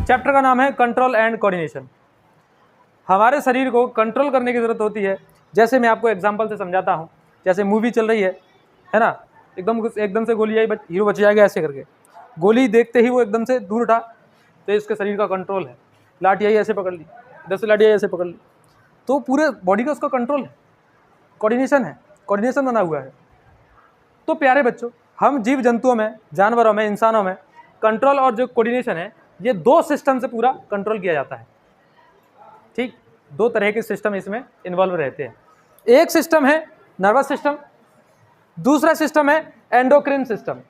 Chapter का नाम है कंट्रोल एंड कोऑर्डिनेशन। हमारे शरीर को कंट्रोल करने की ज़रूरत होती है। जैसे मैं आपको एग्जांपल से समझाता हूँ, जैसे मूवी चल रही है ना, एकदम से गोली आई, हीरो बच जाएगा ऐसे करके, गोली देखते ही वो एकदम से दूर उठा, तो इसके शरीर का कंट्रोल है। लाठी आई ऐसे पकड़ ली, इधर से लाठी आई ऐसे पकड़ ली, तो पूरे बॉडी का उसका कंट्रोल है, कोऑर्डिनेशन है, कोऑर्डिनेशन बना हुआ है। तो प्यारे बच्चों, हम जीव जंतुओं में, जानवरों में, इंसानों में कंट्रोल और जो कोऑर्डिनेशन है, ये दो सिस्टम से पूरा कंट्रोल किया जाता है। ठीक, दो तरह के सिस्टम इसमें इन्वॉल्व रहते हैं। एक सिस्टम है नर्वस सिस्टम, दूसरा सिस्टम है एंडोक्रिन सिस्टम।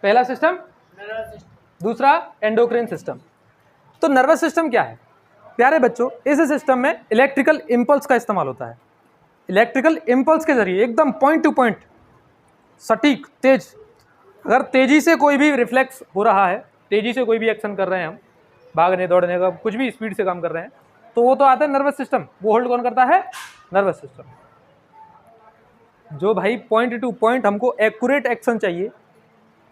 पहला सिस्टम, दूसरा एंडोक्रिन सिस्टम। तो नर्वस सिस्टम क्या है प्यारे बच्चों? इस सिस्टम में इलेक्ट्रिकल इंपल्स का इस्तेमाल होता है। इलेक्ट्रिकल इंपल्स के जरिए एकदम पॉइंट टू पॉइंट, सटीक, तेज, अगर तेजी से कोई भी रिफ्लेक्स हो रहा है, तेजी से कोई भी एक्शन कर रहे हैं हम, भागने दौड़ने का, कुछ भी स्पीड से काम कर रहे हैं, तो वो तो आता है नर्वस सिस्टम। वो होल्ड कौन करता है? Nervous system. जो भाई पॉइंट टू पॉइंट हमको एक्यूरेट एक्शन चाहिए,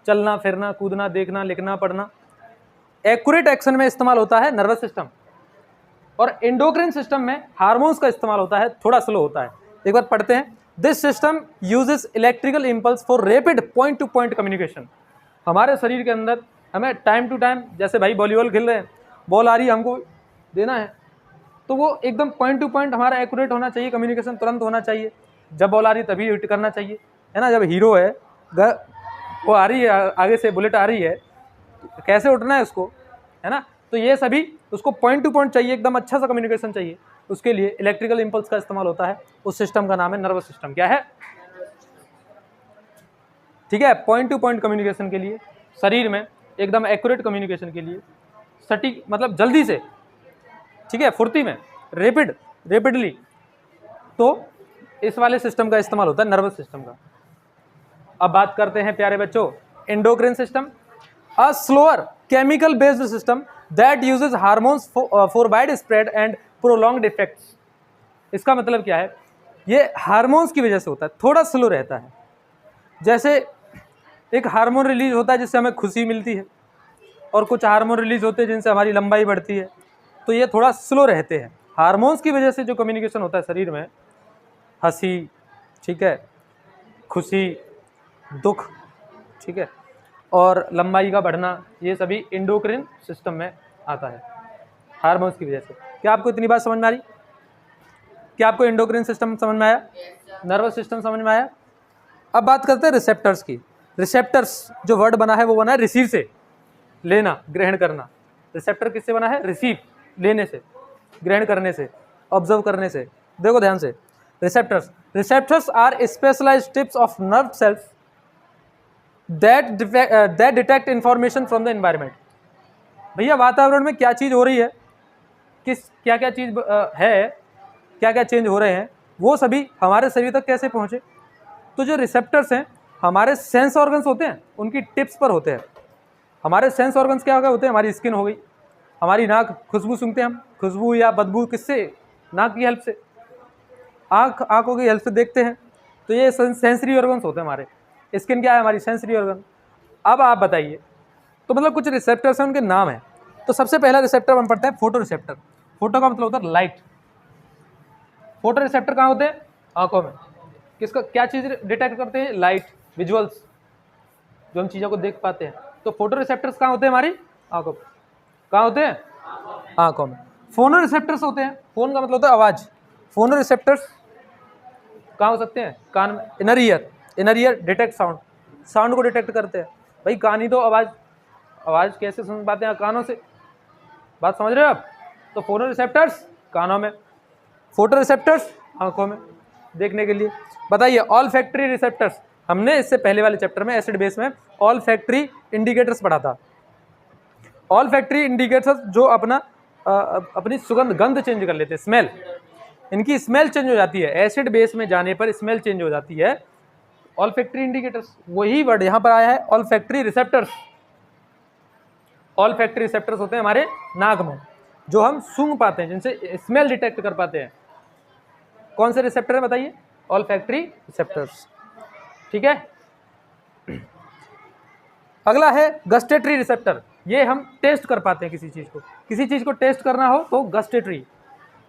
चलना फिरना, कूदना, देखना, लिखना, पढ़ना, एक्यूरेट एक्शन में इस्तेमाल होता है नर्वस सिस्टम। और एंडोक्रिन सिस्टम में हार्मोन्स का इस्तेमाल होता है, थोड़ा स्लो होता है। एक बार पढ़ते हैं। This system uses electrical impulse for rapid point two point communication. हमारे शरीर के अंदर हमें टाइम टू टाइम, जैसे भाई वॉलीबॉल खेल रहे हैं, बॉल आ रही है, हमको देना है, तो वो एकदम पॉइंट टू पॉइंट हमारा एक्यूरेट होना चाहिए, कम्युनिकेशन तुरंत होना चाहिए। जब बॉल आ रही है तभी हिट करना चाहिए, है ना। जब हीरो है, वो आ रही है, आगे से बुलेट आ रही है, तो कैसे उठना है उसको, है ना। तो ये सभी उसको पॉइंट टू पॉइंट चाहिए, एकदम अच्छा सा कम्युनिकेशन चाहिए, उसके लिए इलेक्ट्रिकल इंपल्स का इस्तेमाल होता है। उस सिस्टम का नाम है नर्वस सिस्टम। क्या है? ठीक है, पॉइंट टू पॉइंट कम्युनिकेशन के लिए, शरीर में एकदम एक्यूरेट कम्युनिकेशन के लिए, सटीक मतलब जल्दी से, ठीक है, फुर्ती में, रेपिडली, तो इस वाले सिस्टम का इस्तेमाल होता है, नर्वस सिस्टम का। अब बात करते हैं प्यारे बच्चों endocrine system. A slower chemical based system that uses hormones for wide spread and prolonged effects. इसका मतलब क्या है? ये हार्मोन्स की वजह से होता है, थोड़ा स्लो रहता है। जैसे एक हार्मोन रिलीज होता है जिससे हमें खुशी मिलती है, और कुछ हार्मोन रिलीज होते हैं जिनसे हमारी लंबाई बढ़ती है, तो ये थोड़ा स्लो रहते हैं। हार्मोन्स की वजह से जो कम्युनिकेशन होता है शरीर में, हंसी, ठीक है, खुशी, दुख, ठीक है, और लंबाई का बढ़ना, ये सभी एंडोक्रिन सिस्टम में आता है हार्मोन्स की वजह से। क्या आपको इतनी बात समझ में आ रही? क्या आपको एंडोक्रिन सिस्टम समझ में आया? नर्वस सिस्टम समझ में आया? अब बात करते हैं रिसेप्टर्स की। रिसेप्टर्स जो वर्ड बना है वो बना है रिसीव से, लेना, ग्रहण करना। रिसेप्टर किससे बना है? रिसीव, लेने से, ग्रहण करने से, ऑब्जर्व करने से। देखो ध्यान से, receptors are specialized tips of nerve cells that detect information from the environment। भैया वातावरण में क्या चीज़ हो रही है, क्या क्या चीज़ है, क्या क्या चेंज हो रहे हैं, वो सभी हमारे शरीर तक कैसे पहुँचे। तो जो रिसेप्टर्स हैं हमारे सेंस ऑर्गन्स होते हैं, उनकी टिप्स पर होते हैं। हमारे सेंस ऑर्गन्स क्या होते हैं? हमारी स्किन हो गई, हमारी नाक, खुशबू सूंघते हैं हम, खुशबू या बदबू किससे? नाक की हेल्प से। आँखों की हेल्प से देखते हैं, तो ये सेंसरी ऑर्गन्स होते हैं हमारे। स्किन क्या है? हमारी सेंसरी ऑर्गन। अब आप बताइए, तो मतलब कुछ रिसेप्टर्स हैं, उनके नाम हैं। तो सबसे पहला रिसेप्टर हम पढ़ते हैं फोटो रिसेप्टर। फोटो का मतलब होता है लाइट। फोटो रिसेप्टर कहाँ होते हैं? आंखों में। किसका, क्या चीज़ डिटेक्ट करते हैं? लाइट, विजुअल्स, जो हम चीज़ों को देख पाते हैं। तो फोटो रिसेप्टर्स कहाँ होते हैं? हमारी आंखों में। कहाँ होते हैं? आंखों में। फोनो रिसेप्टर्स होते हैं, फोन का मतलब होता है आवाज़। फोनो रिसेप्टर्स कहाँ हो सकते हैं? कान में। इनर ईयर डिटेक्ट साउंड को डिटेक्ट करते हैं। भाई कान ही तो आवाज़ कैसे सुन पाते हैं? कानों से। बात समझ रहे हो आप? तो फोनो रिसेप्टर्स कानों में, फोटो रिसेप्टर्स आंखों में, देखने के लिए। बताइए ऑल फैक्ट्री रिसेप्टर्स, हमने इससे पहले वाले चैप्टर में एसिड बेस में ऑल फैक्ट्री इंडिकेटर्स पढ़ा था। ऑल फैक्ट्री इंडिकेटर्स जो अपनी सुगंध, गंध चेंज कर लेते हैं, स्मेल, इनकी स्मेल चेंज हो जाती है। एसिड बेस में जाने पर स्मेल चेंज हो जाती है। ऑल फैक्ट्री इंडिकेटर्स, वही वर्ड यहाँ पर आया है, all factory receptors. All factory receptors होते हैं हमारे नाक में, जो हम सूंघ पाते हैं, जिनसे स्मेल डिटेक्ट कर पाते हैं। कौन से रिसेप्टर है बताइए? All factory receptors. ठीक है। अगला है गस्टेटरी रिसेप्टर। ये हम टेस्ट कर पाते हैं किसी चीज़ को टेस्ट करना हो तो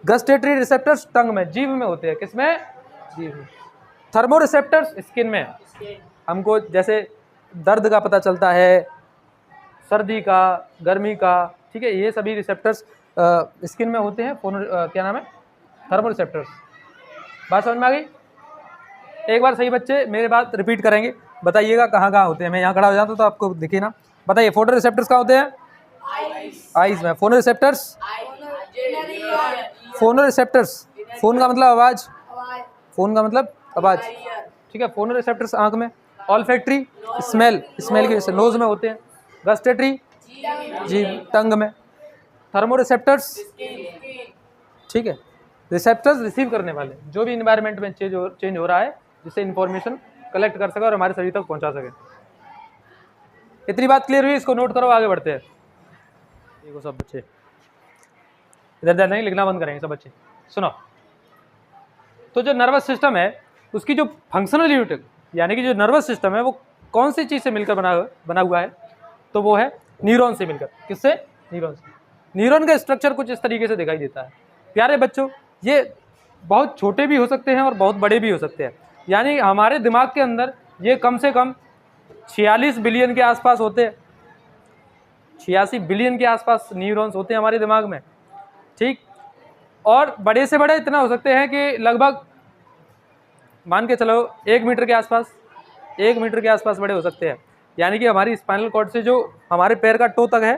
गस्टेटरी रिसेप्टर्स टंग में, जीभ में होते हैं। किसमें? जीभ में। थर्मो रिसेप्टर्स स्किन में, हमको जैसे दर्द का पता चलता है, सर्दी का, गर्मी का, ठीक है, ये सभी रिसेप्टर्स स्किन में होते हैं। क्या नाम है? Thermo receptors. बात समझ में आ गई? एक बार सही बच्चे मेरे बात रिपीट करेंगे, बताइएगा कहाँ कहाँ होते हैं। मैं यहाँ खड़ा हो जाता हूँ तो आपको दिखे ना। बताइए, फोटो रिसेप्टर्स कहाँ होते हैं? आइज में। फोनो रिसेप्टर्स, फोनो रिसेप्टर्स, फोन का मतलब आवाज, फोन का मतलब आवाज, ठीक है। फोनो रिसेप्टर्स आंख में। ऑल्फैक्टरी स्मेल की वजह से नोज में होते हैं। गस्टेटरी जीभ, टंग में। थर्मो रिसेप्टर्स, ठीक है, रिसेप्टर्स रिसीव करने वाले, जो भी इन्वायरमेंट में चेंज हो रहा है जिससे इन्फॉर्मेशन कलेक्ट कर सके और हमारे शरीर तक पहुंचा सके। इतनी बात क्लियर हुई? इसको नोट करो, आगे बढ़ते हैं। देखो सब बच्चे इधर उधर नहीं लिखना बंद करेंगे सब बच्चे। सुनो, तो जो नर्वस सिस्टम है उसकी जो फंक्शनल यूनिट यानी कि जो नर्वस सिस्टम है वो कौन सी चीज़ से मिलकर बना हुआ है? तो वो है न्यूरॉन से मिलकर। किससे? न्यूरॉन से। न्यूरॉन का स्ट्रक्चर कुछ इस तरीके से दिखाई देता है। प्यारे बच्चों, ये बहुत छोटे भी हो सकते हैं और बहुत बड़े भी हो सकते हैं। यानी हमारे दिमाग के अंदर ये कम से कम 46 बिलियन के आसपास होते हैं। 86 बिलियन के आसपास न्यूरॉन्स होते हैं हमारे दिमाग में, ठीक। और बड़े से बड़े इतना हो सकते हैं कि लगभग मान के चलो 1 मीटर के आसपास, 1 मीटर के आसपास बड़े हो सकते हैं। यानी कि हमारी स्पाइनल कॉर्ड से जो हमारे पैर का टो तक है,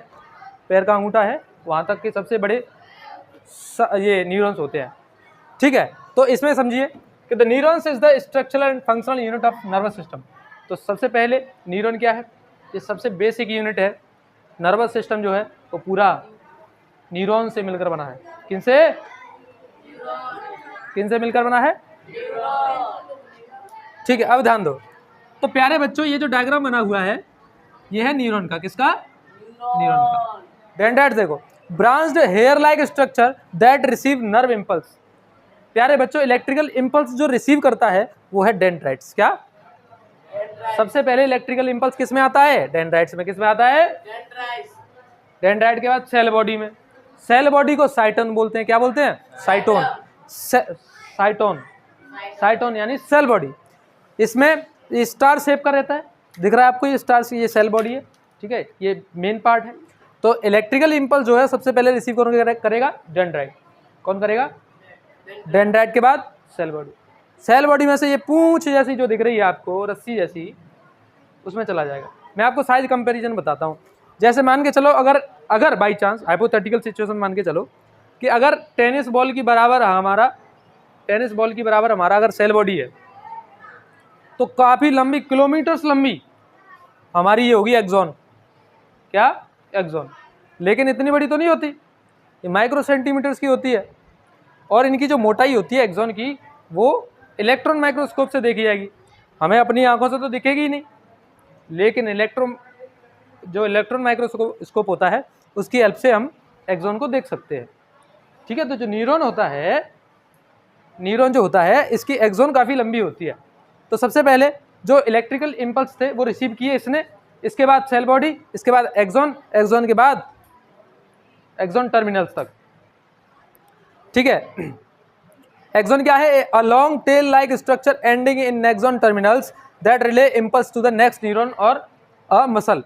पैर का अंगूठा है, वहाँ तक के सबसे बड़े ये न्यूरॉन्स होते हैं, ठीक है। तो इसमें समझिए कि the neurons is the structural and functional unit of nervous system. तो सबसे पहले न्यूरॉन क्या है? ये सबसे बेसिक यूनिट है। नर्वस सिस्टम जो है वो पूरा न्यूरॉन से मिलकर बना है। किनसे मिलकर बना है? ठीक है, अब ध्यान दो। तो प्यारे बच्चों, ये जो डायग्राम बना हुआ है ये है न्यूरॉन का। किसका? न्यूरॉन का। डेंड्राइट्स देखो, branched hair like structure that receive nerve impulse. प्यारे बच्चों, इलेक्ट्रिकल इम्पल्स जो रिसीव करता है वो है डेंड्राइट्स। क्या? सबसे पहले इलेक्ट्रिकल इम्पल्स किस में आता है? डेंड्राइट्स में। किस में आता है? डेंड्राइट के बाद सेल बॉडी में। सेल बॉडी को साइटोन बोलते हैं। क्या बोलते हैं? साइटोन। साइटोन यानी सेल बॉडी। इसमें स्टार शेप का रहता है, दिख रहा है आपको ये स्टार, ये सेल बॉडी है, ठीक है, ये मेन पार्ट है। तो इलेक्ट्रिकल इम्पल्स जो है सबसे पहले रिसीव करेगा डेंड्राइट। कौन करेगा? डेंड्राइट के बाद सेल बॉडी। सेल बॉडी में से ये पूंछ जैसी जो दिख रही है आपको, रस्सी जैसी, उसमें चला जाएगा। मैं आपको साइज कंपैरिजन बताता हूँ। जैसे मान के चलो, अगर बाई चांस हाइपोथेटिकल सिचुएशन मान के चलो कि अगर टेनिस बॉल की बराबर हमारा अगर सेल बॉडी है तो काफ़ी लंबी, किलोमीटर्स लंबी हमारी ये होगी एक्सॉन। क्या? एक्सॉन। लेकिन इतनी बड़ी तो नहीं होती, ये माइक्रो सेंटीमीटर्स की होती है। और इनकी जो मोटाई होती है एक्सॉन की, वो इलेक्ट्रॉन माइक्रोस्कोप से देखी जाएगी। हमें अपनी आंखों से तो दिखेगी ही नहीं, लेकिन इलेक्ट्रॉन माइक्रोस्कोप होता है, उसकी हेल्प से हम एक्सॉन को देख सकते हैं, ठीक है। तो जो न्यूरॉन जो होता है इसकी एक्सॉन काफ़ी लंबी होती है। तो सबसे पहले जो इलेक्ट्रिकल इम्पल्स थे वो रिसीव किए इसने, इसके बाद सेल बॉडी, इसके बाद एक्सॉन के बाद एक्सॉन टर्मिनल्स तक, ठीक है। एक्सॉन क्या है? A long tail like structure ending in axon terminals that relay impulse to the next neuron और अ मसल।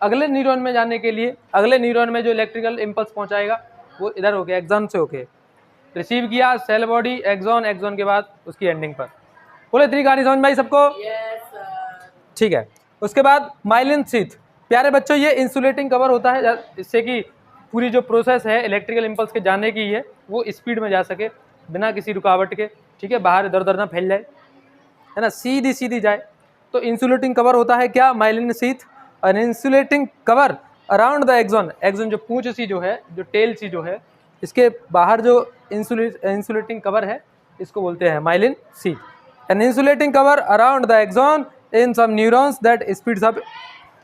अगले न्यूरॉन में जाने के लिए, अगले न्यूरॉन में जो इलेक्ट्रिकल इम्पल्स पहुंचाएगा वो इधर होके एक्सॉन से होके रिसीव किया, सेल बॉडी, एक्सॉन के बाद उसकी एंडिंग पर। बोले इतनी कहानी समझ में आई सबको? ठीक है। उसके बाद माइलिन शीथ। प्यारे बच्चों, ये इंसुलेटिंग कवर होता है जिससे कि पूरी जो प्रोसेस है इलेक्ट्रिकल इम्पल्स के जाने की है वो स्पीड में जा सके बिना किसी रुकावट के, ठीक है, बाहर इधर उधर ना फैल जाए, है ना, सीधी जाए। तो इंसुलेटिंग कवर होता है क्या? Myelin sheath. An insulating cover around the axon. Axon जो पूंछ सी जो है, जो टेल सी जो है, इसके बाहर जो इंसुलेटिंग कवर है इसको बोलते हैं myelin sheath. An insulating cover around the axon in some neurons that speeds up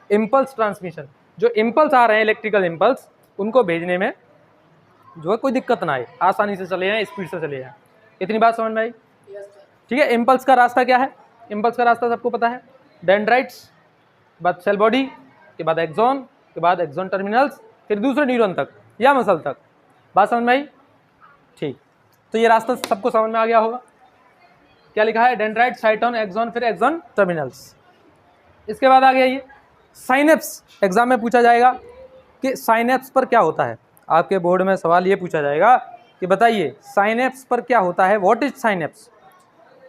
impulse transmission. जो इम्पल्स आ रहे हैं इलेक्ट्रिकल इम्पल्स, उनको भेजने में जो है कोई दिक्कत ना आए, आसानी से चले जाएं, स्पीड से चले जाएं। इतनी बात समझ में आई? ठीक है। इम्पल्स का रास्ता क्या है? इम्पल्स का रास्ता सबको पता है, डेंड्राइट्स, बाद सेल बॉडी के बाद एक्सॉन, के बाद एक्सॉन टर्मिनल्स, फिर दूसरे न्यूरॉन तक या मसल तक। बात समझ में आई? ठीक, तो ये रास्ता सबको समझ में आ गया होगा। क्या लिखा है? डेंड्राइट, साइटोन, एक्सॉन, फिर एक्सॉन टर्मिनल्स। इसके बाद आ गया ये साइनेप्स। एग्जाम में पूछा जाएगा कि साइनेप्स पर क्या होता है। आपके बोर्ड में सवाल ये पूछा जाएगा कि बताइए साइनेप्स पर क्या होता है, व्हाट इज साइनेप्स।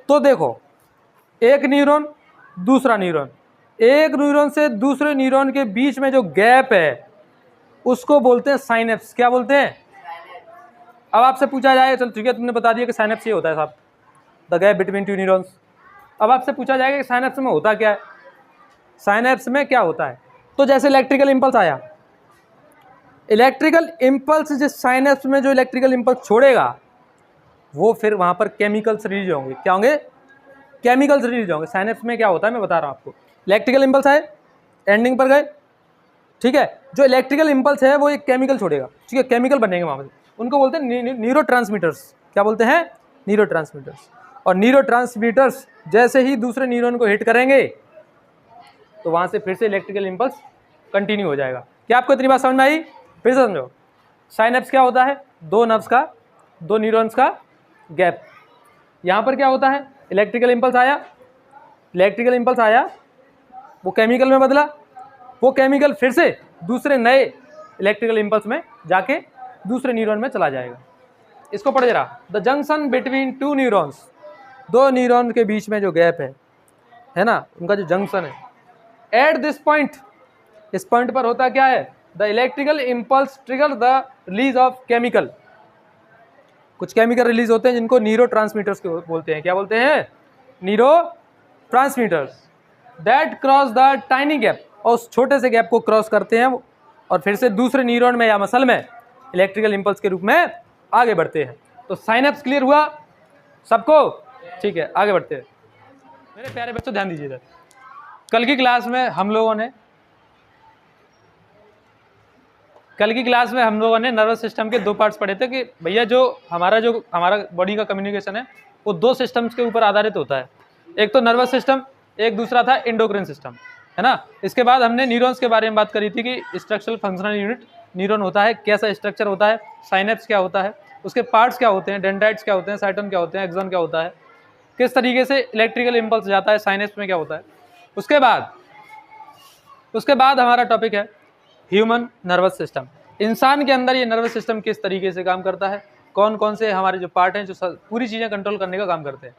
तो देखो, एक न्यूरॉन दूसरा न्यूरॉन, एक न्यूरॉन से दूसरे न्यूरॉन के बीच में जो गैप है उसको बोलते हैं साइनेप्स। क्या बोलते हैं? अब आपसे पूछा जाए, चल ठीक है तुमने बता दिया कि साइनेप्स ये होता है साहब, the gap between two neurons. अब आपसे पूछा जाएगा कि साइनेप्स में होता क्या है, साइनेप्स में क्या होता है। तो जैसे इलेक्ट्रिकल इम्पल्स आया, इलेक्ट्रिकल इम्पल्स जिस साइनेप्स में जो इलेक्ट्रिकल इम्पल्स छोड़ेगा वो फिर वहाँ पर केमिकल्स रिलीज होंगे। क्या होंगे? केमिकल्स रिलीज होंगे। साइनेप्स में क्या होता है मैं बता रहा हूँ आपको। इलेक्ट्रिकल इम्पल्स आए, एंडिंग पर गए, ठीक है, जो इलेक्ट्रिकल इम्पल्स है वो एक केमिकल छोड़ेगा, ठीक है, केमिकल बनेंगे वहाँ पर, उनको बोलते हैं न्यूरोट्रांसमीटर्स। क्या बोलते हैं? न्यूरोट्रांसमीटर्स। और न्यूरोट्रांसमीटर्स जैसे ही दूसरे न्यूरॉन को हिट करेंगे तो वहाँ से फिर से इलेक्ट्रिकल इम्पल्स कंटिन्यू हो जाएगा। क्या आपको इतनी बात समझ में आई? फिर से समझो। साइनेप्स क्या होता है? दो नर्व्स का, दो न्यूरॉन्स का गैप। यहाँ पर क्या होता है? इलेक्ट्रिकल इम्पल्स आया, इलेक्ट्रिकल इम्पल्स आया, वो केमिकल में बदला, वो केमिकल फिर से दूसरे नए इलेक्ट्रिकल इम्पल्स में जाके दूसरे न्यूरॉन में चला जाएगा। इसको पढ़ जरा। The junction between two neurons, दो न्यूरॉन के बीच में जो गैप है ना, उनका जो जंक्शन है, एट दिस पॉइंट, इस पॉइंट पर होता क्या है? The electrical impulse trigger the release of chemical. कुछ केमिकल रिलीज होते हैं जिनको न्यूरोट्रांसमीटर्स बोलते हैं। क्या बोलते हैं? Neurotransmitters. That cross the tiny gap, और उस छोटे से गैप को क्रॉस करते हैं और फिर से दूसरे न्यूरॉन में या मसल में इलेक्ट्रिकल इम्पल्स के रूप में आगे बढ़ते हैं। तो साइनेप्स क्लियर हुआ सबको? ठीक है, आगे बढ़ते हैं। मेरे प्यारे बच्चों ध्यान दीजिए। कल की क्लास में हम लोगों ने नर्वस सिस्टम के दो पार्ट्स पढ़े थे कि भैया जो हमारा बॉडी का कम्युनिकेशन है वो दो सिस्टम्स के ऊपर आधारित होता है। एक तो नर्वस सिस्टम, एक दूसरा था एंडोक्राइन सिस्टम, है ना। इसके बाद हमने न्यूरॉन्स के बारे में बात करी थी कि स्ट्रक्चरल फंक्शनल यूनिट न्यूरॉन होता है, कैसा स्ट्रक्चर होता है, साइनेप्स क्या होता है, उसके पार्ट्स क्या होते हैं, डेंड्राइट्स क्या होते हैं, साइटोन क्या होते हैं, एक्सॉन क्या होता है, किस तरीके से इलेक्ट्रिकल इम्पल्स जाता है, साइनेप्स में क्या होता है। उसके बाद हमारा टॉपिक है ह्यूमन नर्वस सिस्टम। इंसान के अंदर ये नर्वस सिस्टम किस तरीके से काम करता है, कौन कौन से हमारे जो पार्ट हैं जो पूरी चीज़ें कंट्रोल करने का काम करते हैं।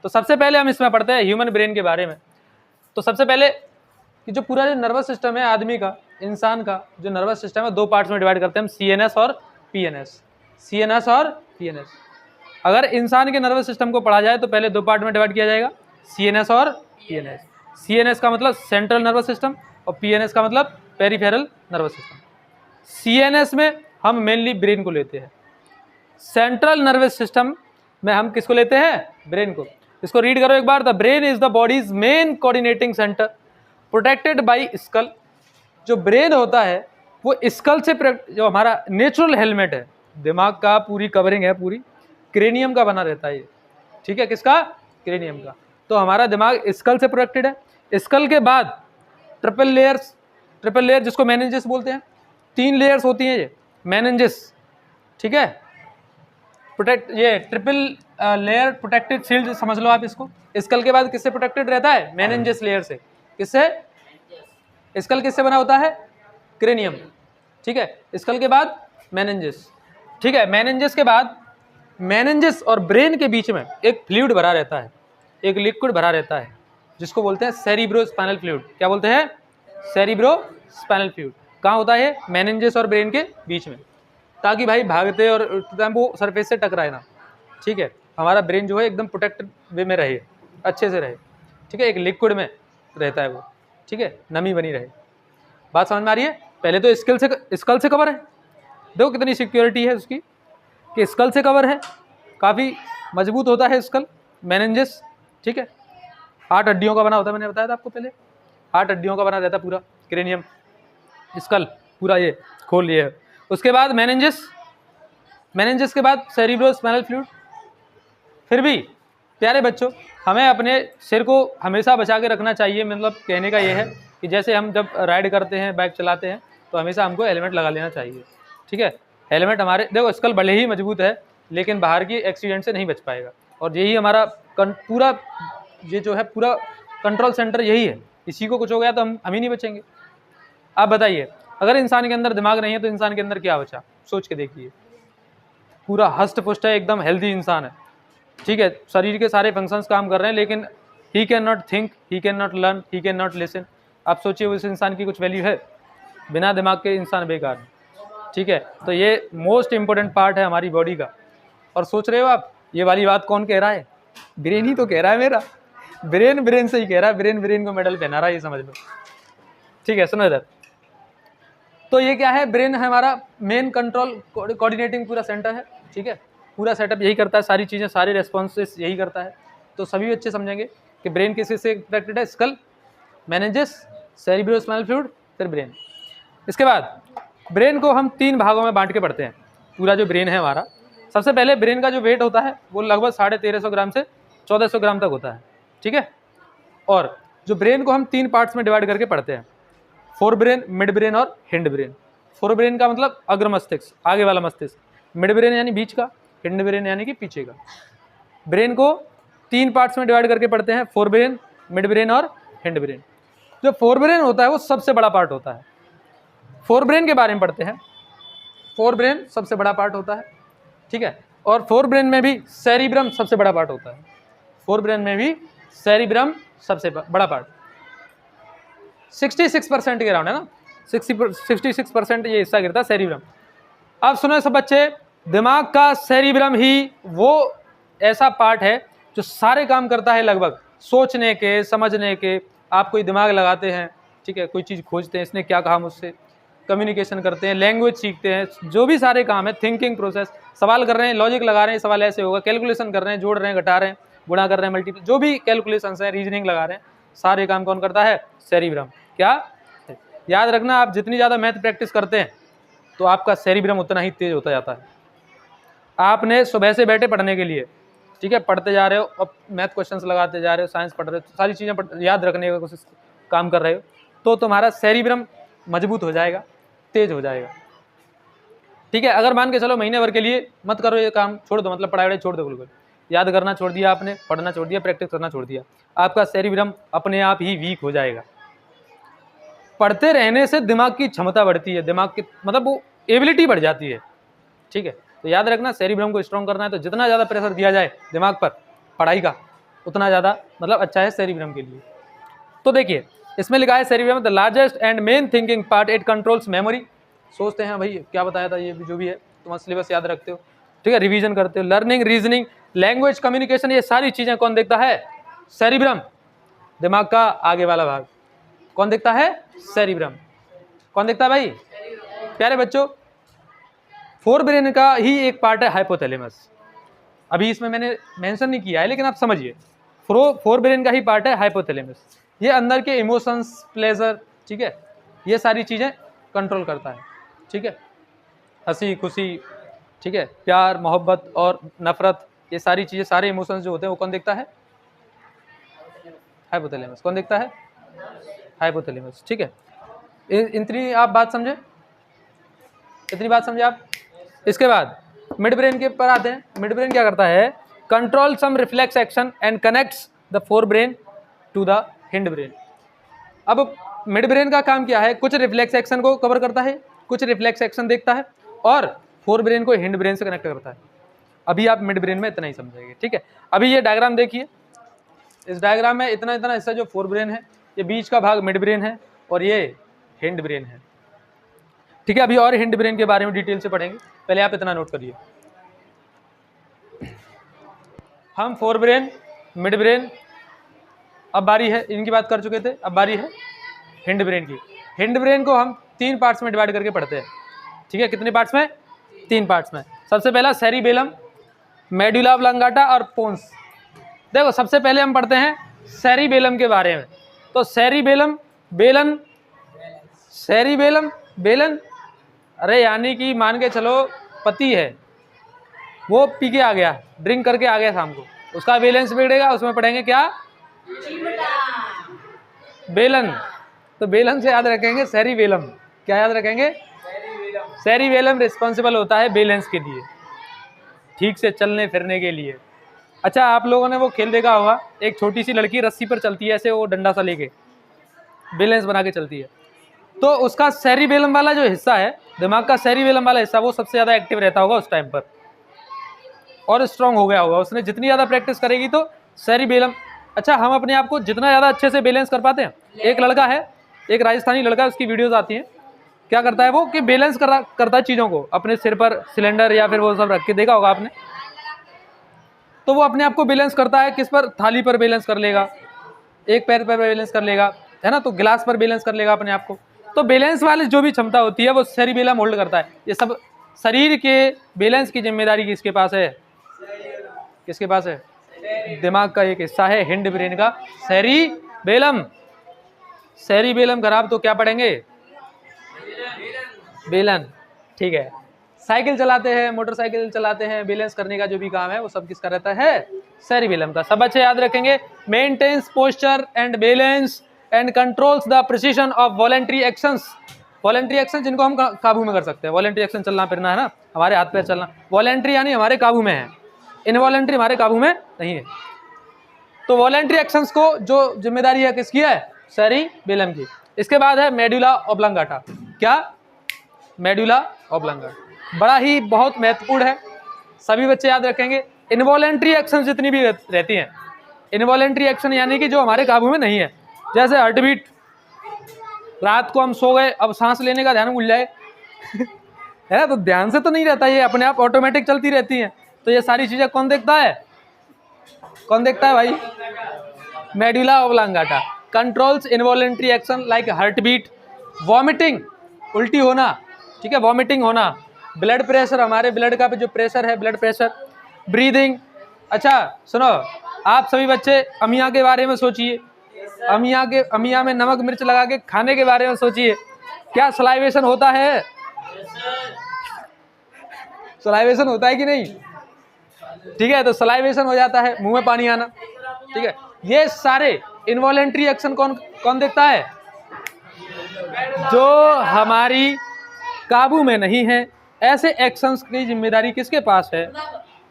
तो सबसे पहले हम इसमें पढ़ते हैं ह्यूमन ब्रेन के बारे में। तो सबसे पहले कि जो पूरा जो नर्वस सिस्टम है आदमी का, इंसान का जो नर्वस सिस्टम है, दो पार्ट्स में डिवाइड करते हैं हम, CNS और PNS। CNS और PNS। अगर इंसान के नर्वस सिस्टम को पढ़ा जाए तो पहले दो पार्ट में डिवाइड किया जाएगा, CNS और PNS। CNS का मतलब सेंट्रल नर्वस सिस्टम और PNS का मतलब पेरिफेरल नर्वस सिस्टम। CNS में हम मेनली ब्रेन को लेते हैं, सेंट्रल नर्वस सिस्टम में हम किसको लेते हैं? ब्रेन को। इसको रीड करो एक बार। The brain is the body's main coordinating centre protected by skull. जो ब्रेन होता है वो स्कल से, जो हमारा नेचुरल हेलमेट है दिमाग का, पूरी कवरिंग है, पूरी क्रेनियम का बना रहता है ये, ठीक है, किसका? क्रेनियम का। तो हमारा दिमाग स्कल से प्रोटेक्टेड है। स्कल के बाद ट्रिपल लेयर जिसको मेनिंजेस बोलते हैं, 3 लेयर्स होती हैं ये मेनिंजेस, ठीक है। ये ट्रिपल लेयर प्रोटेक्टेड शील्ड समझ लो आप इसको। स्कल के बाद किससे प्रोटेक्टेड रहता है? मेनिंजेस लेयर से। किससे? स्कल किससे बना होता है? क्रेनियम, ठीक है। स्कल के बाद मेनिंजेस, ठीक है। मेनिंजेस के बाद, मेनिंजेस और ब्रेन के बीच में एक फ्लूइड भरा रहता है, एक लिक्विड भरा रहता है जिसको बोलते हैं सेरिब्रोस्पाइनल फ्लूइड। क्या बोलते हैं? Cerebrospinal fluid. कहाँ होता है? मेनिंजेस और ब्रेन के बीच में, ताकि भाई भागते और वो सरफेस से टकराए ना, ठीक है। हमारा ब्रेन जो है एकदम प्रोटेक्टेड वे में रहे, अच्छे से रहे, ठीक है। एक लिक्विड में रहता है वो, ठीक है, नमी बनी रहे। बात समझ में आ रही है? पहले तो स्कल से कवर है, देखो कितनी सिक्योरिटी है उसकी कि स्कल से कवर है, काफ़ी मजबूत होता है स्कल। मेनिंजेस, ठीक है, 8 हड्डियों का बना होता है, मैंने बताया था आपको पहले, 8 हड्डियों का बना रहता है पूरा क्रेनियम, स्कल पूरा ये खोल लिए है। उसके बाद मेनिंजेस के बाद सेरिब्रोस्पाइनल फ्लूइड। फिर भी प्यारे बच्चों, हमें अपने सिर को हमेशा बचा के रखना चाहिए। मतलब कहने का ये है कि जैसे हम जब राइड करते हैं, बाइक चलाते हैं, तो हमेशा हमको हेलमेट लगा लेना चाहिए। ठीक है, हेलमेट हमारे, देखो स्कल भले ही मजबूत है लेकिन बाहर की एक्सीडेंट से नहीं बच पाएगा, और यही हमारा पूरा ये जो है पूरा कंट्रोल सेंटर यही है। इसी को कुछ हो गया तो हम ही नहीं बचेंगे। आप बताइए, अगर इंसान के अंदर दिमाग नहीं है तो इंसान के अंदर क्या बचा? सोच के देखिए, पूरा हष्ट पुष्ट है, एकदम हेल्दी इंसान है। ठीक है, शरीर के सारे फंक्शंस काम कर रहे हैं, लेकिन he can not think, he can not learn, he can not listen. आप सोचिए उस इंसान की कुछ वैल्यू है? बिना दिमाग के इंसान बेकार है। ठीक है, तो ये मोस्ट इंपॉर्टेंट पार्ट है हमारी बॉडी का। और सोच रहे हो आप ये वाली बात कौन कह रहा है? ब्रेन ही तो कह रहा है मेरा। ब्रेन से ही कह रहा है, ब्रेन को मेडल पहना रहा है, ये समझ लो। ठीक है, सुनो इधर। तो ये क्या है? ब्रेन है हमारा मेन कंट्रोल कोऑर्डिनेटिंग पूरा सेंटर है। ठीक है, पूरा सेटअप यही करता है, सारी चीज़ें, सारे रेस्पॉन्सेस यही करता है। तो सभी बच्चे समझेंगे कि ब्रेन किसी से कनेक्टेड है? स्कल, मैनेजेस, सेरिब्रोस्पाइनल फ्लूइड, फिर ब्रेन। इसके बाद ब्रेन को हम 3 भागों में बांट के पढ़ते हैं। पूरा जो ब्रेन है हमारा, सबसे पहले ब्रेन का जो वेट होता है वो लगभग 1350 ग्राम से 1400 ग्राम तक होता है। ठीक है, और जो ब्रेन को हम 3 पार्ट्स में डिवाइड करके पढ़ते हैं, फोर ब्रेन, मिड ब्रेन और हिंड ब्रेन। फोर ब्रेन का मतलब अग्र मस्तिष्क, आगे वाला मस्तिष्क। मिड ब्रेन यानी बीच का, हिंड ब्रेन यानी कि पीछे का। ब्रेन को 3 पार्ट्स में डिवाइड करके पढ़ते हैं, फोर ब्रेन, मिड ब्रेन और हिंड ब्रेन। जो फोर ब्रेन होता है वो सबसे बड़ा पार्ट होता है। फोर ब्रेन के बारे में पढ़ते हैं। फोर ब्रेन सबसे बड़ा पार्ट होता है। ठीक है, और फोर ब्रेन में भी सेरिब्रम सबसे बड़ा पार्ट होता है। फोर ब्रेन में भी सेरिब्रम सबसे बड़ा पार्ट, 66% के अराउंड है ना, 66% ये हिस्सा गिरता है सेरिब्रम। अब सुनो सब बच्चे, दिमाग का सेरिब्रम ही वो ऐसा पार्ट है जो सारे काम करता है लगभग, सोचने के, समझने के। आप कोई दिमाग लगाते हैं, ठीक है, कोई चीज़ खोजते हैं, इसने क्या कहा मुझसे, कम्युनिकेशन करते हैं, लैंग्वेज सीखते हैं, जो भी सारे काम है, थिंकिंग प्रोसेस, सवाल कर रहे हैं, लॉजिक लगा रहे हैं, सवाल ऐसे होगा, कैलकुलेशन कर रहे हैं, जोड़ रहे हैं, घटा रहे हैं, गुणा कर रहे हैं, मल्टीप्लाई, जो भी कैलकुलेशंस है, रीजनिंग लगा रहे हैं, सारे काम कौन करता है? सेरिब्रम। क्या याद रखना, आप जितनी ज़्यादा मैथ प्रैक्टिस करते हैं तो आपका सेरिब्रम उतना ही तेज होता जाता है। आपने सुबह से बैठे पढ़ने के लिए, ठीक है, पढ़ते जा रहे हो, अब मैथ क्वेश्चंस लगाते जा रहे हो, साइंस पढ़ रहे हो, सारी चीज़ें याद रखने का कोशिश काम कर रहे हो, तो तुम्हारा सेरिब्रम मजबूत हो जाएगा, तेज हो जाएगा। ठीक है, अगर मान के चलो महीने भर के लिए मत करो, ये काम छोड़ दो, मतलब पढ़ाई छोड़ दो, बिल्कुल याद करना छोड़ दिया आपने, पढ़ना छोड़ दिया, प्रैक्टिस करना छोड़ दिया, आपका सेरिब्रम अपने आप ही वीक हो जाएगा। पढ़ते रहने से दिमाग की क्षमता बढ़ती है, दिमाग की मतलब वो एबिलिटी बढ़ जाती है। ठीक है, तो याद रखना, सेरिब्रम को स्ट्रॉन्ग करना है तो जितना ज़्यादा प्रेशर दिया जाए दिमाग पर पढ़ाई का, उतना ज़्यादा मतलब अच्छा है सेरिब्रम के लिए। तो देखिए इसमें लिखा है cerebrum the largest and main thinking part, it controls memory. सोचते हैं भाई क्या बताया था, ये भी जो भी है तुम सिलेबस याद रखते हो, ठीक है, रिवीजन करते हो, लर्निंग, रीजनिंग, लैंग्वेज, कम्युनिकेशन, ये सारी चीज़ें कौन देखता है? सेरिब्रम, दिमाग का आगे वाला भाग। कौन देखता है? सेरिब्रम। कौन देखता है भाई? प्यारे बच्चों, फोर ब्रेन का ही एक पार्ट है हाइपोथैलेमस। अभी इसमें मैंने मेंशन नहीं किया है लेकिन आप समझिए, फोर ब्रेन का ही पार्ट है हाइपोथैलेमस। ये अंदर के इमोशंस, प्लेजर, ठीक है, ये सारी चीज़ें कंट्रोल करता है। ठीक है, हंसी खुशी, ठीक है, प्यार, मोहब्बत और नफरत, ये सारी चीज़ें, सारे इमोशंस जो होते हैं वो कौन देखता है? हाइपोथैलेमस। कौन देखता है? हाइपोथैलेमस। ठीक है, इतनी आप बात समझे, इतनी बात समझे आप। इसके बाद मिड ब्रेन के पर आते हैं। मिड ब्रेन क्या करता है? Control some reflex action and connects the forebrain to the hindbrain. अब मिड ब्रेन का काम क्या है? कुछ रिफ्लेक्स एक्शन को कवर करता है, कुछ रिफ्लेक्स एक्शन देखता है और फोर ब्रेन को हिंड ब्रेन से कनेक्ट करता है। अभी आप मिड ब्रेन में इतना ही समझेंगे। ठीक है, अभी ये डायग्राम देखिए, इस डायग्राम में इतना इतना हिस्सा जो फोर ब्रेन है, ये बीच का भाग मिड ब्रेन है और ये हिंड ब्रेन है। ठीक है, अभी और हिंड ब्रेन के बारे में डिटेल से पढ़ेंगे, पहले आप इतना नोट करिए। हम फोर ब्रेन, मिड ब्रेन, अब बारी है, इनकी बात कर चुके थे, अब बारी है हिंड ब्रेन की। हिंड ब्रेन को हम 3 पार्ट्स में डिवाइड करके पढ़ते हैं। ठीक है, कितने पार्ट्स में? 3 पार्ट्स में। सबसे पहला सेरिबेलम, मेडुला ऑब्लांगाटा और पोन्स। देखो सबसे पहले हम पढ़ते हैं सेरिबेलम के बारे में। तो सेरिबेलम, बेलन, सेरिबेलम, बेलन, अरे यानी कि मान के चलो पति है, वो पी के आ गया, ड्रिंक करके आ गया शाम को, उसका बैलेंस बिगड़ेगा, उसमें पढ़ेंगे क्या? बेलन। तो बेलन से याद रखेंगे सेरिबेलम। क्या याद रखेंगे? सेरिबेलम रिस्पॉन्सिबल होता है बैलेंस के लिए, ठीक से चलने फिरने के लिए। अच्छा, आप लोगों ने वो खेल देखा होगा, एक छोटी सी लड़की रस्सी पर चलती है ऐसे, वो डंडा सा लेके बैलेंस बना के चलती है, तो उसका सेरिबेलम वाला जो हिस्सा है, दिमाग का सेरिबेलम वाला हिस्सा, वो सबसे ज़्यादा एक्टिव रहता होगा उस टाइम पर और स्ट्रांग हो गया होगा। उसने जितनी ज़्यादा प्रैक्टिस करेगी तो सेरिबेलम। अच्छा, हम अपने आप को जितना ज़्यादा अच्छे से बैलेंस कर पाते हैं, एक लड़का है, एक राजस्थानी लड़का है, उसकी वीडियोज़ आती हैं, क्या करता है वो कि बैलेंस करता है चीज़ों को, अपने सिर पर सिलेंडर या फिर वो सब रख के, देखा होगा आपने। तो वो अपने आप को बैलेंस करता है किस पर? थाली पर बैलेंस कर लेगा, एक पैर पर बैलेंस कर लेगा, है ना, तो गिलास पर बैलेंस कर लेगा अपने आप को। तो बैलेंस वाली जो भी क्षमता होती है वो सेरिबेलम होल्ड करता है। ये सब शरीर के बैलेंस की जिम्मेदारी किसके पास है? किसके पास है? दिमाग का एक हिस्सा है हिंड ब्रेन का, सेरिबेलम। सेरिबेलम खराब तो क्या पढ़ेंगे? बेलन। ठीक है, साइकिल चलाते हैं, मोटरसाइकिल चलाते हैं, बैलेंस करने का जो भी काम है वो सब किसका रहता है? सेरिबेलम का। सब बच्चे याद रखेंगे, maintains posture and balance and controls the precision of voluntary actions. Voluntary action जिनको हम काबू में कर सकते हैं। वॉलेंट्री एक्शन चलना फिरना है ना, हमारे हाथ पैर चलना, वॉलेंट्री यानी हमारे काबू में है, इनवॉलेंट्री हमारे काबू में नहीं है। तो वॉलेंट्री एक्शंस को जो जिम्मेदारी है किसकी है? सेरिबेलम की। इसके बाद है मेडुला ऑब्लांगाटा। क्या? मेडुला ऑब्लांगाटा बड़ा ही बहुत महत्वपूर्ण है, सभी बच्चे याद रखेंगे। इनवॉलेंट्री एक्शन जितनी भी रहती हैं, इनवॉलेंट्री एक्शन यानी कि जो हमारे काबू में नहीं है, जैसे हार्ट बीट, रात को हम सो गए, अब सांस लेने का ध्यान भूल जाए है ना, तो ध्यान से तो नहीं रहता, ये अपने आप ऑटोमेटिक चलती रहती हैं। तो ये सारी चीजें कौन देखता है? कौन देखता है भाई? Medulla oblongata controls involuntary action like heart beat, vomiting, उल्टी होना, ठीक है, वॉमिटिंग होना, ब्लड प्रेशर, हमारे ब्लड का जो प्रेशर है, ब्लड प्रेशर, ब्रीदिंग। अच्छा सुनो, आप सभी बच्चे अमिया के बारे में सोचिए, अमिया में नमक मिर्च लगा के खाने के बारे में सोचिए, क्या सलाइवेशन होता है? सलाइवेशन होता है कि नहीं? ठीक है, तो सलाइवेशन हो जाता है, मुंह में पानी आना, ठीक है। ये सारे इनवॉलेंट्री एक्शन कौन देखता है? जो हमारी काबू में नहीं है, ऐसे एक्शंस की जिम्मेदारी किसके पास है?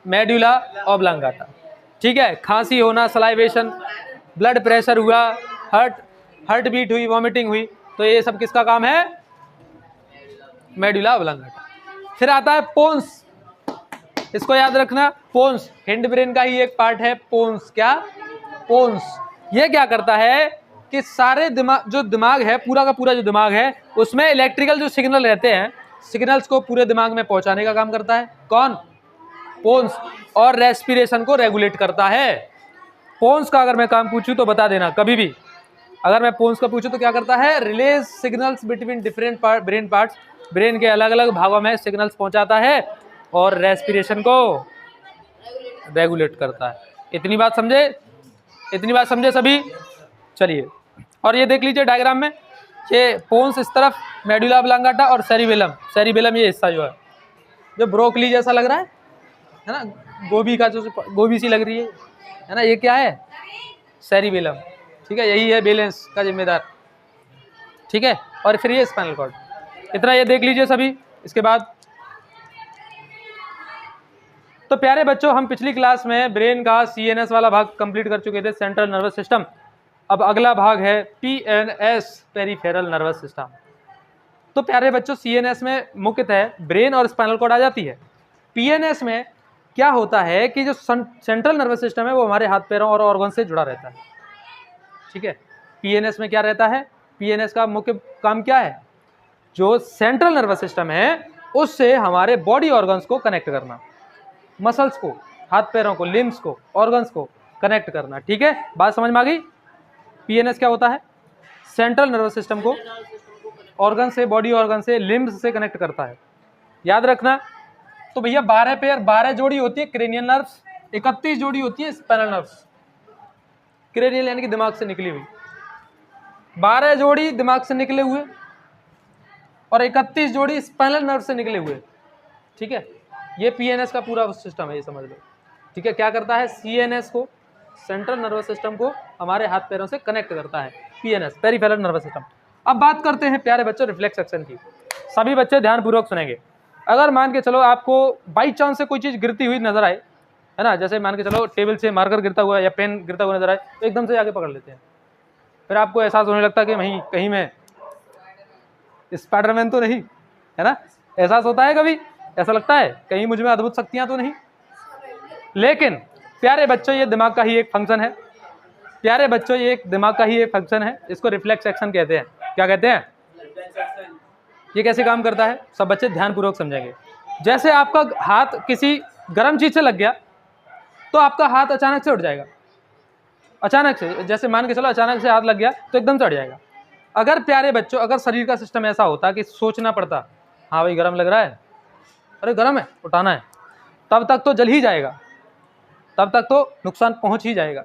Medulla oblongata. ठीक है, खांसी होना, सलाइवेशन, ब्लड प्रेशर हुआ, हार्ट बीट हुई, वॉमिटिंग हुई, तो ये सब किसका काम है? Medulla oblongata. फिर आता है पोन्स, इसको याद रखना, पोन्स हिंड ब्रेन का ही एक पार्ट है। पोन्स, क्या? पोन्स। ये क्या करता है कि सारे दिमाग है, पूरा का पूरा जो दिमाग है, उसमें इलेक्ट्रिकल जो सिग्नल रहते हैं, सिग्नल्स को पूरे दिमाग में पहुंचाने का काम करता है। कौन? पोन्स। और रेस्पिरेशन को रेगुलेट करता है। पोन्स का अगर मैं काम पूछूं तो बता देना कभी भी, अगर मैं पोन्स का पूछूं तो क्या करता है? Release signals between different brain parts, brain के अलग अलग भागों में सिग्नल्स पहुंचाता है और रेस्पिरेशन को रेगुलेट करता है। इतनी बात समझे? इतनी बात समझे सभी? चलिए, और ये देख लीजिए डायग्राम में, ये पोन्स इस तरफ, मेडुला ऑब्लांगाटा और सेरिबेलम। सेरिबेलम ये हिस्सा जो है, जो ब्रोकली जैसा लग रहा है ना, गोभी का जो गोभी सी लग रही है ना, ये क्या है? सेरिबेलम। ठीक है, यही है बैलेंस का जिम्मेदार। ठीक है, और फिर ये स्पाइनल कॉर्ड। इतना ये देख लीजिए सभी। इसके बाद तो प्यारे बच्चों, हम पिछली क्लास में ब्रेन का CNS वाला भाग कंप्लीट कर चुके थे, सेंट्रल नर्वस सिस्टम। अब अगला भाग है PNS, पेरिफेरल नर्वस सिस्टम। तो प्यारे बच्चों, CNS में मुख्यतः ब्रेन और स्पाइनल कॉर्ड आ जाती है। PNS में क्या होता है कि जो सेंट्रल नर्वस सिस्टम है वो हमारे हाथ पैरों और ऑर्गन से जुड़ा रहता है। ठीक है, PNS में क्या रहता है? PNS का मुख्य काम क्या है? जो सेंट्रल नर्वस सिस्टम है उससे हमारे बॉडी ऑर्गन्स को कनेक्ट करना, मसल्स को, हाथ पैरों को, लिम्स को, ऑर्गन्स को कनेक्ट करना। ठीक है, बात समझ में आ गई? PNS क्या होता है? सेंट्रल नर्वस सिस्टम को ऑर्गन से, बॉडी ऑर्गन से, लिम्स से कनेक्ट करता है। याद रखना। तो भैया 12 पेयर, 12 जोड़ी होती है क्रेनियल नर्व्स, 31 जोड़ी होती है स्पाइनल नर्व्स। क्रेनियल यानी कि दिमाग से निकली हुई, 12 जोड़ी दिमाग से निकले हुए और 31 जोड़ी स्पाइनल नर्व से निकले हुए। ठीक है, ये PNS का पूरा सिस्टम है, ये समझ लो। ठीक है, क्या करता है? CNS को, सेंट्रल नर्वस सिस्टम को हमारे हाथ पैरों से कनेक्ट करता है। PNS, peripheral nervous system. अब बात करते हैं प्यारे बच्चों रिफ्लेक्स एक्शन की। सभी बच्चे ध्यानपूर्वक सुनेंगे। अगर मान के चलो आपको बाई चांस से कोई चीज़ गिरती हुई नजर आए, है ना, जैसे मान के चलो टेबल से मार्कर गिरता हुआ या पेन गिरता हुआ नजर आए, तो एकदम से आगे पकड़ लेते हैं। फिर आपको एहसास होने लगता है कि वहीं कहीं मैं स्पाइडरमैन तो नहीं, है ना, एहसास होता है कभी, ऐसा लगता है कहीं मुझ में अद्भुत शक्तियां तो नहीं। लेकिन प्यारे बच्चों ये दिमाग का ही एक फंक्शन है, प्यारे बच्चों ये एक दिमाग का ही एक फंक्शन है, इसको रिफ्लेक्स एक्शन कहते हैं। क्या कहते हैं? ये कैसे काम करता है, सब बच्चे ध्यानपूर्वक समझेंगे। जैसे आपका हाथ किसी गर्म चीज से लग गया तो आपका हाथ अचानक से उठ जाएगा, अचानक से, जैसे मान के चलो अचानक से हाथ लग गया तो एकदम से उठ जाएगा। अगर प्यारे बच्चों अगर शरीर का सिस्टम ऐसा होता कि सोचना पड़ता, हाँ भाई गर्म लग रहा है, अरे गर्म है उठाना है, तब तक तो जल ही जाएगा, तब तक तो नुकसान पहुंच ही जाएगा।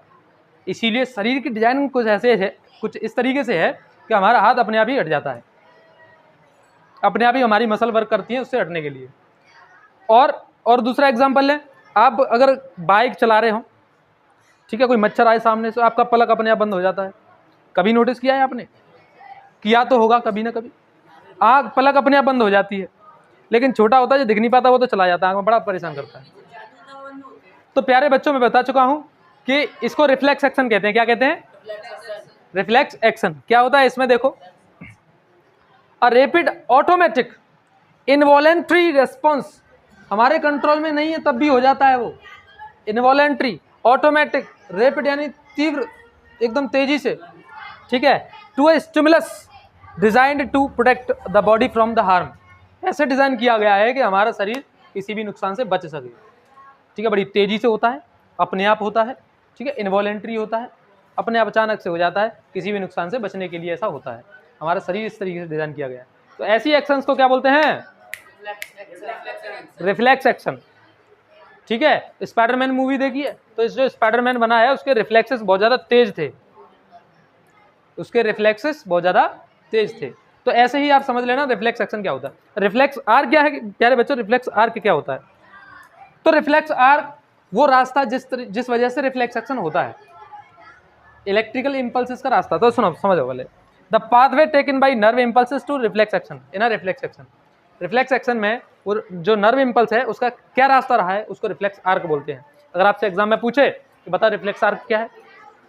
इसीलिए शरीर की डिजाइन कुछ ऐसे है, कुछ इस तरीके से है कि हमारा हाथ अपने आप ही हट जाता है, अपने आप ही हमारी मसल वर्क करती है उससे हटने के लिए। और दूसरा एग्जांपल लें, आप अगर बाइक चला रहे हो, ठीक है, कोई मच्छर आए सामने से, आपका पलक अपने आप बंद हो जाता है। कभी नोटिस किया है आपने? किया तो होगा कभी ना कभी। आँख पलक अपने आप बंद हो जाती है, लेकिन छोटा होता है जो दिख नहीं पाता वो तो चला जाता है, आँख में बड़ा परेशान करता है। तो प्यारे बच्चों मैं बता चुका हूं कि इसको रिफ्लेक्स एक्शन कहते हैं। क्या कहते हैं? Reflex action. क्या होता है इसमें? देखो, a rapid automatic involuntary response, हमारे कंट्रोल में नहीं है तब भी हो जाता है वो। इनवॉलेंट्री, ऑटोमेटिक, रैपिड यानी तीव्र, एकदम तेजी से, ठीक है, to a stimulus designed to protect the body from the harm. ऐसे डिजाइन किया गया है कि हमारा शरीर किसी भी नुकसान से बच सके, ठीक है। बड़ी तेजी से होता है, अपने आप होता है, ठीक है, इनवॉलेंट्री होता है, अपने आप अचानक से हो जाता है, किसी भी नुकसान से बचने के लिए ऐसा होता है। हमारा शरीर इस तरीके से डिजाइन किया गया है। तो ऐसी एक्शंस को क्या बोलते हैं? रिफ्लेक्स एक्शन, ठीक है। स्पाइडरमैन मूवी देखी है, तो इस जो स्पाइडरमैन बना है उसके रिफ्लेक्सेस बहुत ज्यादा तेज थे, उसके रिफ्लेक्सेस बहुत ज्यादा तेज थे। तो ऐसे ही आप समझ लेना रिफ्लेक्स एक्शन क्या होता है। रिफ्लेक्स आर्क क्या है प्यारे बच्चों? रिफ्लेक्स आर्क क्या होता है? तो रिफ्लेक्स आर्क वो रास्ता जिस वजह से रिफ्लेक्स एक्शन होता है, इलेक्ट्रिकल इंपल्सेस का रास्ता। तो सुनो, समझो पहले, the pathway taken by nerve impulses to reflex action in a reflex action. Reflex action में वो जो नर्व इंपल्स है उसका क्या रास्ता रहा है, उसको रिफ्लेक्स आर्क बोलते हैं। अगर आपसे एग्जाम में पूछे कि बता रिफ्लेक्स आर्क क्या है,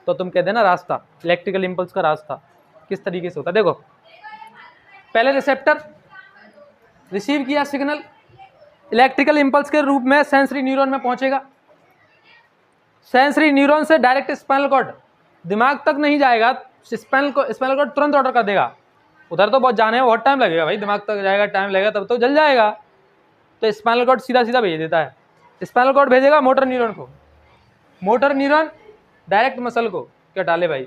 तो तुम कह देना रास्ता, इलेक्ट्रिकल इंपल्स का रास्ता किस तरीके से होता है। देखो, पहले रिसेप्टर रिसीव किया सिग्नल, इलेक्ट्रिकल इंपल्स के रूप में सेंसरी न्यूरॉन में पहुंचेगा, सेंसरी न्यूरॉन से डायरेक्ट स्पाइनल कॉर्ड, दिमाग तक नहीं जाएगा, स्पाइनल कॉर्ड तुरंत ऑर्डर कर देगा। उधर तो बहुत जाने में बहुत टाइम लगेगा भाई, दिमाग तक जाएगा, टाइम लगेगा, तब तो जल जाएगा। तो स्पाइनल कॉर्ड सीधा सीधा भेज देता है, स्पाइनल कॉर्ड भेजेगा मोटर न्यूरॉन को, मोटर न्यूरॉन डायरेक्ट मसल को क्या डाले भाई,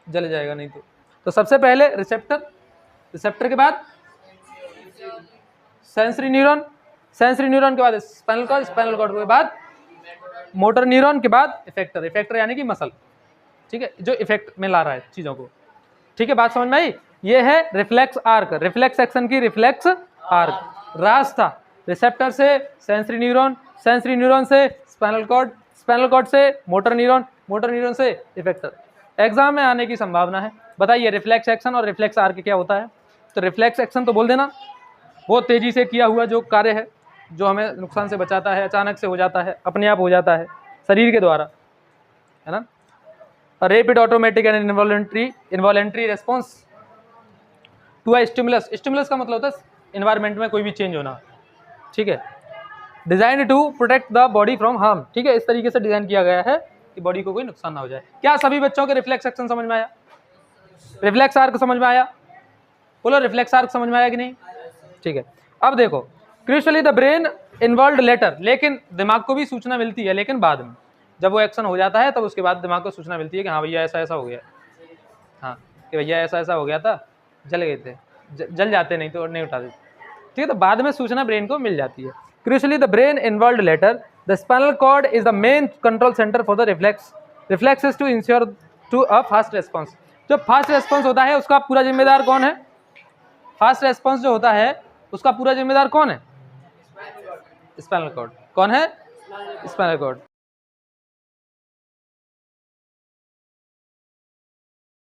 जल जाएगा नहीं तो सबसे पहले रिसेप्टर, रिसेप्टर के बाद सेंसरी न्यूरॉन, सेंसरी न्यूरॉन के बाद स्पाइनल कॉर्ड, स्पाइनल कॉर्ड के बाद मोटर न्यूरॉन के बाद इफेक्टर, इफेक्टर यानी कि मसल, ठीक है, जो इफेक्ट में ला रहा है चीजों को, ठीक है। बात समझ में आई? ये है रिफ्लेक्स आर्क, रिफ्लेक्स एक्शन की रिफ्लेक्स आर्क। रास्ता रिसेप्टर से सेंसरी न्यूरॉन, सेंसरी न्यूरॉन से स्पाइनल कॉर्ड, स्पाइनल कॉर्ड से मोटर न्यूरॉन, मोटर न्यूरॉन से इफेक्टर। एग्जाम में आने की संभावना है। बताइए रिफ्लेक्स एक्शन और रिफ्लेक्स आर्क क्या होता है? तो रिफ्लेक्स एक्शन तो बोल देना, बहुत तेजी से किया हुआ जो कार्य है, जो हमें नुकसान से बचाता है, अचानक से हो जाता है, अपने आप हो जाता है शरीर के द्वारा, है ना। Rapid automatic and involuntary response to a stimulus. Stimulus का मतलब होता है एनवायरनमेंट में कोई भी चेंज होना, ठीक है। Design to protect the body from harm, ठीक है, इस तरीके से डिजाइन किया गया है कि बॉडी को कोई नुकसान ना हो जाए। क्या सभी बच्चों के रिफ्लेक्स एक्शन समझ में आया? रिफ्लेक्स आर्क समझ में आया? बोलो रिफ्लेक्स आर्क समझ में आया कि नहीं? ठीक है। अब देखो, crucially the brain involved letter, लेकिन दिमाग को भी सूचना मिलती है, लेकिन बाद में जब वो एक्शन हो जाता है तब उसके बाद दिमाग को सूचना मिलती है कि हाँ भैया ऐसा ऐसा हो गया, हाँ कि भैया ऐसा ऐसा हो गया था, जल गए थे, जल जाते नहीं तो नहीं उठा देते, ठीक है। तो बाद में सूचना ब्रेन को मिल जाती है। Crucially the brain involved later, the spinal cord is the main control centre for the reflexes to ensure to a fast response. जो फास्ट रेस्पॉन्स होता है उसका पूरा जिम्मेदार कौन है? फास्ट रेस्पॉन्स जो होता है उसका पूरा जिम्मेदार कौन है? Spinal cord. कौन है? Spinal cord.